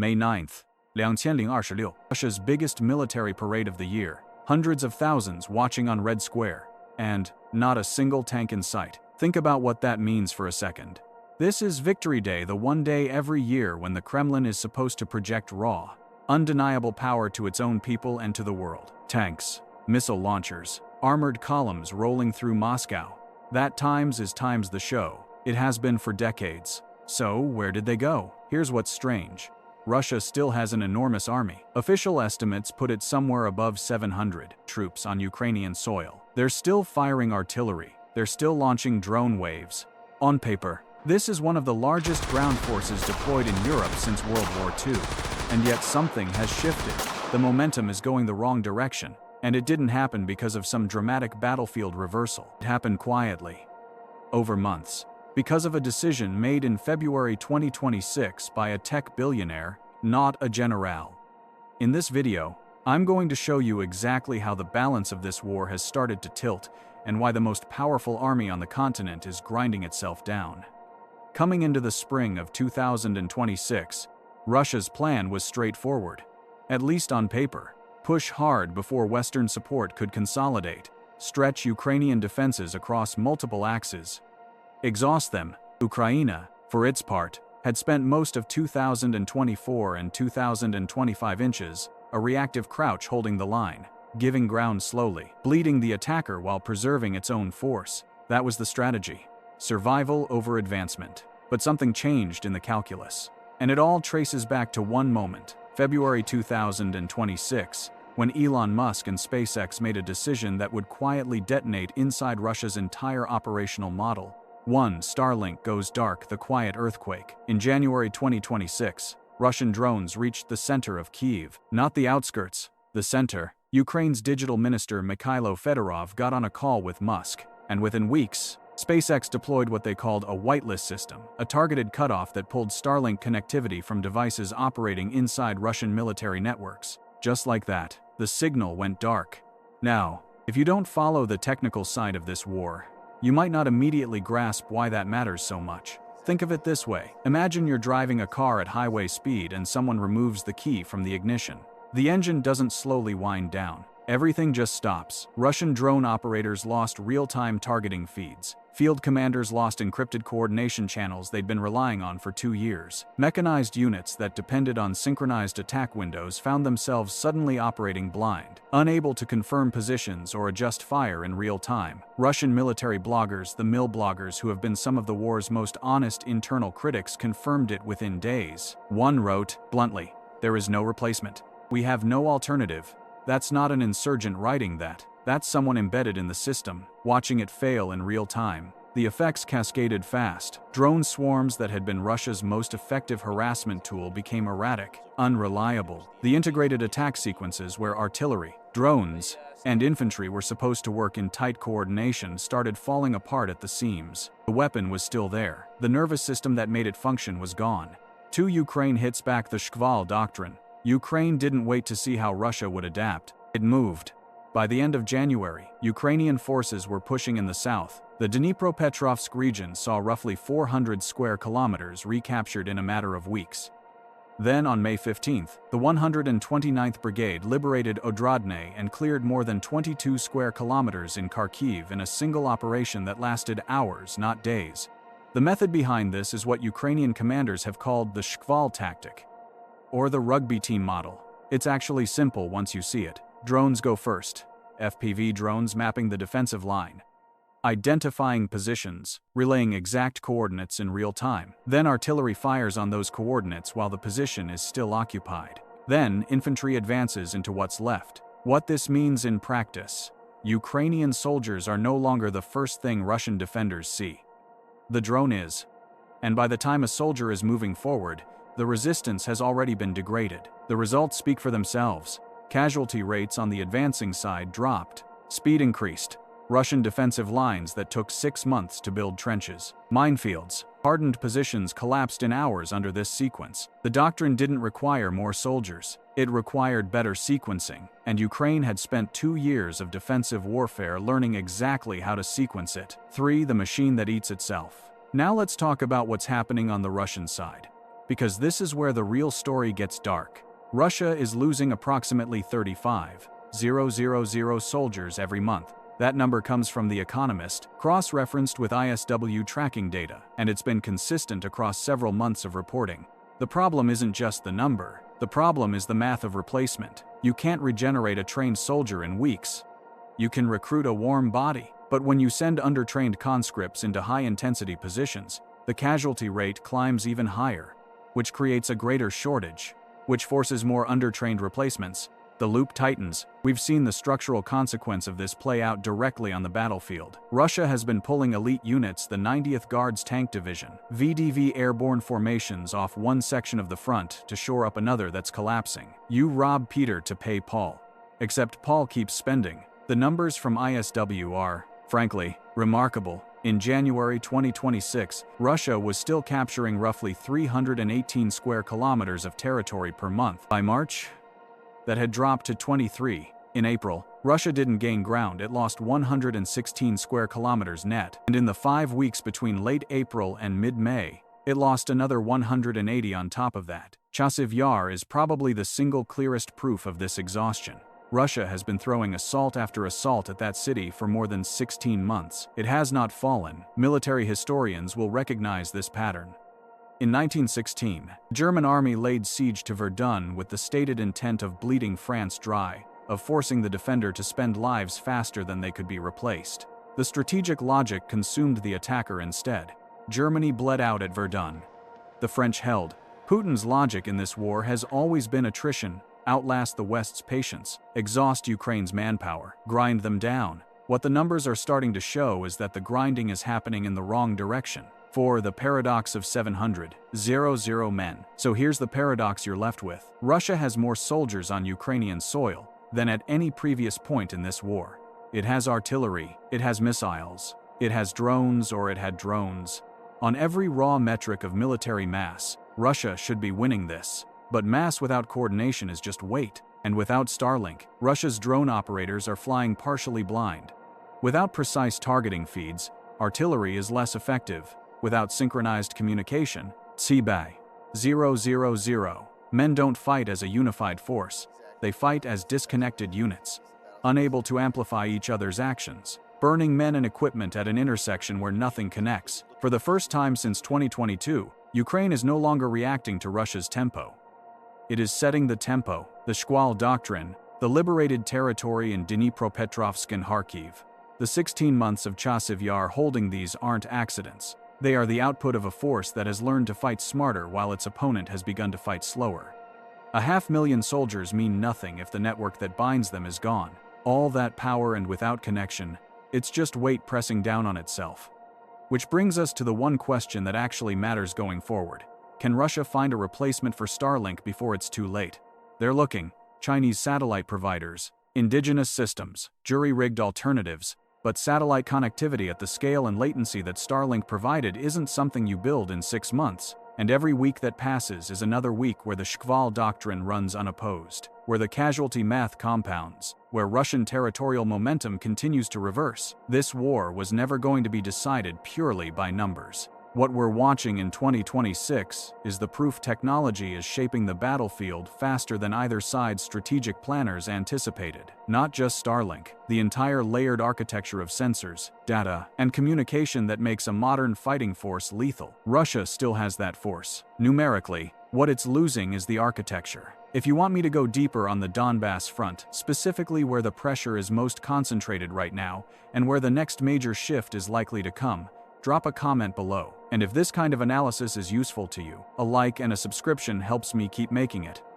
May 9th, 2026, Russia's biggest military parade of the year. Hundreds of thousands watching on Red Square. And not a single tank in sight. Think about what that means for a second. This is Victory Day, the one day every year when the Kremlin is supposed to project raw, undeniable power to its own people and to the world. Tanks, missile launchers, armored columns rolling through Moscow. That times is times the show. It has been for decades. So, where did they go? Here's what's strange. Russia still has an enormous army. Official estimates put it somewhere above 700 troops on Ukrainian soil. They're still firing artillery. They're still launching drone waves. On paper, this is one of the largest ground forces deployed in Europe since World War II. And yet something has shifted. The momentum is going the wrong direction. And it didn't happen because of some dramatic battlefield reversal. It happened quietly. Over months. Because of a decision made in February 2026 by a tech billionaire, not a general. In this video, I'm going to show you exactly how the balance of this war has started to tilt and why the most powerful army on the continent is grinding itself down. Coming into the spring of 2026, Russia's plan was straightforward. At least on paper, push hard before Western support could consolidate, stretch Ukrainian defenses across multiple axes, exhaust them. Ukraine, for its part, had spent most of 2024 and 2025 inches, a reactive crouch holding the line, giving ground slowly, bleeding the attacker while preserving its own force. That was the strategy. Survival over advancement. But something changed in the calculus. And it all traces back to one moment, February 2026, when Elon Musk and SpaceX made a decision that would quietly detonate inside Russia's entire operational model. 1. Starlink goes dark, the quiet earthquake. In January 2026, Russian drones reached the center of Kyiv, not the outskirts, the center. Ukraine's digital minister Mikhailo Fedorov got on a call with Musk, and within weeks, SpaceX deployed what they called a whitelist system, a targeted cutoff that pulled Starlink connectivity from devices operating inside Russian military networks. Just like that, the signal went dark. Now, if you don't follow the technical side of this war, you might not immediately grasp why that matters so much. Think of it this way. Imagine you're driving a car at highway speed and someone removes the key from the ignition. The engine doesn't slowly wind down. Everything just stops. Russian drone operators lost real-time targeting feeds. Field commanders lost encrypted coordination channels they'd been relying on for 2 years. Mechanized units that depended on synchronized attack windows found themselves suddenly operating blind, unable to confirm positions or adjust fire in real time. Russian military bloggers, the mil bloggers who have been some of the war's most honest internal critics, confirmed it within days. One wrote, bluntly, "There is no replacement. We have no alternative." That's not an insurgent writing that. That's someone embedded in the system, watching it fail in real time. The effects cascaded fast. Drone swarms that had been Russia's most effective harassment tool became erratic, unreliable. The integrated attack sequences where artillery, drones, and infantry were supposed to work in tight coordination started falling apart at the seams. The weapon was still there. The nervous system that made it function was gone. 2. Ukraine hits back, the Shkval doctrine. Ukraine didn't wait to see how Russia would adapt. It moved. By the end of January, Ukrainian forces were pushing in the south. The Dnipropetrovsk region saw roughly 400 square kilometers recaptured in a matter of weeks. Then on May 15th, the 129th Brigade liberated Odrodne and cleared more than 22 square kilometers in Kharkiv in a single operation that lasted hours, not days. The method behind this is what Ukrainian commanders have called the Shkval tactic, or the rugby team model. It's actually simple once you see it. Drones go first. FPV drones mapping the defensive line, identifying positions, relaying exact coordinates in real time. Then artillery fires on those coordinates while the position is still occupied. Then infantry advances into what's left. What this means in practice: Ukrainian soldiers are no longer the first thing Russian defenders see. The drone is. And by the time a soldier is moving forward, the resistance has already been degraded. The results speak for themselves. Casualty rates on the advancing side dropped. Speed increased. Russian defensive lines that took 6 months to build trenches, minefields, hardened positions collapsed in hours under this sequence. The doctrine didn't require more soldiers. It required better sequencing, and Ukraine had spent 2 years of defensive warfare learning exactly how to sequence it. 3. The machine that eats itself. Now let's talk about what's happening on the Russian side. because this is where the real story gets dark. Russia is losing approximately 35,000 soldiers every month. That number comes from The Economist, cross-referenced with ISW tracking data, and it's been consistent across several months of reporting. The problem isn't just the number. The problem is the math of replacement. You can't regenerate a trained soldier in weeks. You can recruit a warm body, but when you send undertrained conscripts into high-intensity positions, the casualty rate climbs even higher, which creates a greater shortage, which forces more undertrained replacements. The loop tightens. We've seen the structural consequence of this play out directly on the battlefield. Russia has been pulling elite units, the 90th Guards Tank Division, VDV airborne formations off one section of the front to shore up another that's collapsing. You rob Peter to pay Paul. Except Paul keeps spending. The numbers from ISW are, frankly, remarkable. In January 2026, Russia was still capturing roughly 318 square kilometers of territory per month. By March, that had dropped to 23. In April, Russia didn't gain ground, it lost 116 square kilometers net. And in the 5 weeks between late April and mid-May, it lost another 180 on top of that. Chasiv Yar is probably the single clearest proof of this exhaustion. Russia has been throwing assault after assault at that city for more than 16 months. It has not fallen. Military historians will recognize this pattern. In 1916, the German army laid siege to Verdun with the stated intent of bleeding France dry, of forcing the defender to spend lives faster than they could be replaced. The strategic logic consumed the attacker instead. Germany bled out at Verdun. The French held. Putin's logic in this war has always been attrition, outlast the West's patience, exhaust Ukraine's manpower, grind them down. What the numbers are starting to show is that the grinding is happening in the wrong direction. For the paradox of 700 men. So here's the paradox you're left with. Russia has more soldiers on Ukrainian soil than at any previous point in this war. It has artillery, it has missiles, it has drones, or it had drones. On every raw metric of military mass, Russia should be winning this. But mass without coordination is just weight. And without Starlink, Russia's drone operators are flying partially blind. Without precise targeting feeds, artillery is less effective. Without synchronized communication, Cbay 000. Men don't fight as a unified force. They fight as disconnected units, unable to amplify each other's actions, burning men and equipment at an intersection where nothing connects. For the first time since 2022, Ukraine is no longer reacting to Russia's tempo. It is setting the tempo. The Shkval doctrine, the liberated territory in Dnipropetrovsk and Kharkiv. The 16 months of Chasiv Yar holding these aren't accidents. They are the output of a force that has learned to fight smarter while its opponent has begun to fight slower. 500,000 soldiers mean nothing if the network that binds them is gone. All that power and without connection, it's just weight pressing down on itself. Which brings us to the one question that actually matters going forward. Can Russia find a replacement for Starlink before it's too late? They're looking. Chinese satellite providers, indigenous systems, jury-rigged alternatives. But satellite connectivity at the scale and latency that Starlink provided isn't something you build in 6 months, and every week that passes is another week where the Shkval doctrine runs unopposed, where the casualty math compounds, where Russian territorial momentum continues to reverse. This war was never going to be decided purely by numbers. What we're watching in 2026 is the proof technology is shaping the battlefield faster than either side's strategic planners anticipated. Not just Starlink, the entire layered architecture of sensors, data, and communication that makes a modern fighting force lethal. Russia still has that force. Numerically, what it's losing is the architecture. If you want me to go deeper on the Donbass front, specifically where the pressure is most concentrated right now, and where the next major shift is likely to come, drop a comment below. And if this kind of analysis is useful to you, a like and a subscription helps me keep making it.